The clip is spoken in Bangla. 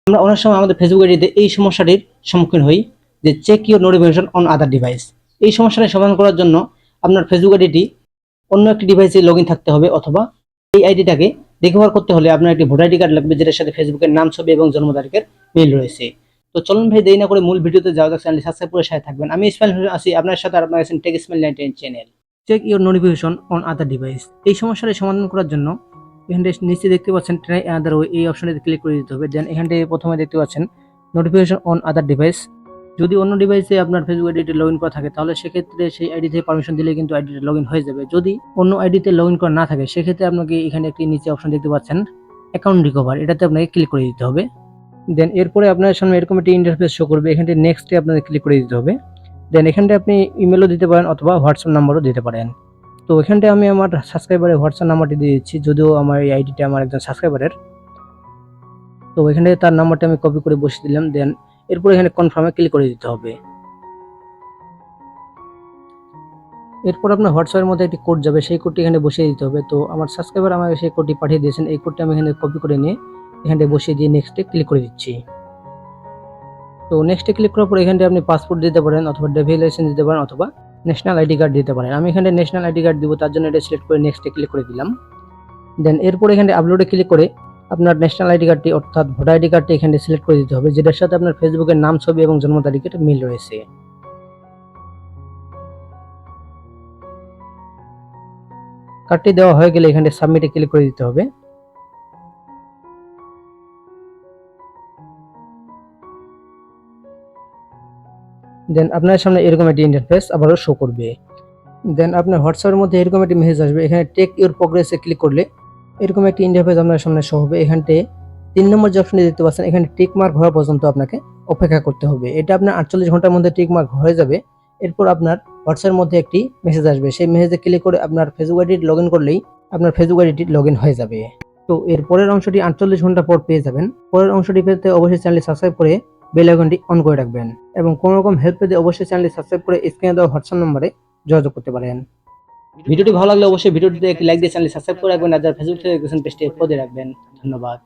আমরা অনেক সময় আমাদের ফেসবুক আইডিতে এই সমস্যাটির সম্মুখীন হই যে check your notification on other device. এই সমস্যাটি সমাধান করার জন্য আপনার ফেসবুক আইডিটি অন্য একটি ডিভাইসে লগ ইন থাকতে হবে, অথবা এই আইডিটাকে রিকভার করতে হলে আপনার একটি ভোটার আইডি কার্ড লাগবে, যেটার সাথে ফেসবুকের নাম, ছবি এবং জন্ম তারিখের মিল রয়েছে। তো চলুন ভাই, দেরি না করে মূল ভিডিওতে যাওয়া যাক। চ্যানেলটি সাবস্ক্রাইব করে সাথে থাকবেন। আমি ইসমাইল হোসেন আছি আপনার সাথে, আর আপনার আছেন tech Ismail 99 channel. Check your notification on other device, এই সমস্যাটি সমাধান করার জন্য এখানে নিচে দেখতে পাচ্ছেন ট্রাই আদার ওয়ে, এই অপশনটিতে ক্লিক করে দিতে হবে। দেন এখান থেকে প্রথমে দেখতে পাচ্ছেন নোটিফিকেশন অন আদার ডিভাইস। যদি অন্য ডিভাইসে আপনার ফেসবুক আইডিতে লগ ইন করা থাকে, তাহলে সেক্ষেত্রে সেই আইডি থেকে পারমিশন দিলে কিন্তু আইডিতে লগ ইন হয়ে যাবে। যদি অন্য আইডিতে লগ ইন করা না থাকে, সেক্ষেত্রে আপনাকে এখানে একটি নিচে অপশন দেখতে পাচ্ছেন অ্যাকাউন্ট রিকভার, এটাতে আপনাকে ক্লিক করে দিতে হবে। দেন এরপরে আপনার সামনে এরকম একটি ইন্টারফেস শো করবে, এখানে নেক্সটে আপনাকে ক্লিক করে দিতে হবে। দেন এখানটা আপনি ইমেলও দিতে পারেন অথবা হোয়াটসঅ্যাপ নাম্বারও দিতে পারেন। তো এখানটায় আমি আমার সাবস্ক্রাইবারের হোয়াটসঅ্যাপ নাম্বারটি দিয়ে দিচ্ছি, যদিও আমার এই আইডিটা আমার একজন সাবস্ক্রাইবারের। তো এখানে তার নাম্বারটা আমি কপি করে বসিয়ে দিলাম। দেন এরপর এখানে কনফার্মে ক্লিক করে দিতে হবে। এরপর আপনার হোয়াটসঅ্যাপের মধ্যে একটি কোড যাবে, সেই কোডটি এখানে বসিয়ে দিতে হবে। তো আমার সাবস্ক্রাইবার আমাকে সেই কোডটি পাঠিয়ে দিয়েছেন, এই কোডটি আমি এখানে কপি করে নিয়ে এখানে বসিয়ে দিয়ে নেক্সটে ক্লিক করে দিচ্ছি। তো নেক্সটে ক্লিক করার পর এখানে আপনি পাসপোর্ট দিতে পারেন, অথবা ড্রাইভিং লাইসেন্স দিতে পারেন, অথবা ন্যাশনাল আইডি কার্ড দিতে পারেন। আমি এখানে ন্যাশনাল আইডি কার্ড দিব, তার জন্য এটা সিলেক্ট করে নেক্সটে ক্লিক করে দিলাম। দেন এরপর এখানে আপলোডে ক্লিক করে আপনার ন্যাশনাল আইডি কার্ডটি অর্থাৎ ভোটার আইডি কার্ডটি এখানে সিলেক্ট করে দিতে হবে, যেটার সাথে আপনার ফেসবুকের নাম, ছবি এবং জন্ম তারিখের মিল রয়েছে। কার্ডটি দেওয়া হয়ে গেলে এখানে সাবমিটে ক্লিক করে দিতে হবে। দেন আপনার সামনে এরকম একটি ইন্টারফেস আবারও শো করবে। দেন আপনার হোয়াটসঅ্যাপের মধ্যে এরকম একটি মেসেজ আসবে, এখানে টেক ইউর প্রোগ্রেসে ক্লিক করলে এরকম একটি ইন্টারফেস আপনার সামনে শো হবে। এখানতে 3 নম্বর যে অপশনটি দেখতে পাচ্ছেন, এখানে টিক মার্ক হওয়া পর্যন্ত আপনাকে অপেক্ষা করতে হবে। এটা আপনার 48 ঘন্টার মধ্যে টিক মার্ক হয়ে যাবে। এরপর আপনার হোয়াটসঅ্যাপের মধ্যে একটি মেসেজ আসবে, সেই মেসেজে ক্লিক করে আপনার ফেসবুক আইডি লগ ইন করলেই আপনার ফেসবুক আইডিটি লগ ইন হয়ে যাবে। তো এর পরের অংশটি 48 ঘন্টা পর পেয়ে যাবেন। পরের অংশটি পেতে অবশ্যই চ্যানেলটি সাবস্ক্রাইব করে বেল আইকনটি অন করে রাখবেন, এবং কোনো রকম হেল্প পেতে অবশ্যই চ্যানেলটি সাবস্ক্রাইব করে স্ক্রিনে দেওয়া হোয়াটসঅ্যাপ নম্বরে যোগাযোগ করতে পারেন। ভিডিওটি ভালো লাগলে অবশ্যই ভিডিওটিতে একটি লাইক দিয়ে চ্যানেল সাবস্ক্রাইব করে রাখবেন, আর যারা ফেসবুক থেকে দেখছেন পেজটি ফলো দিয়ে রাখবেন। ধন্যবাদ।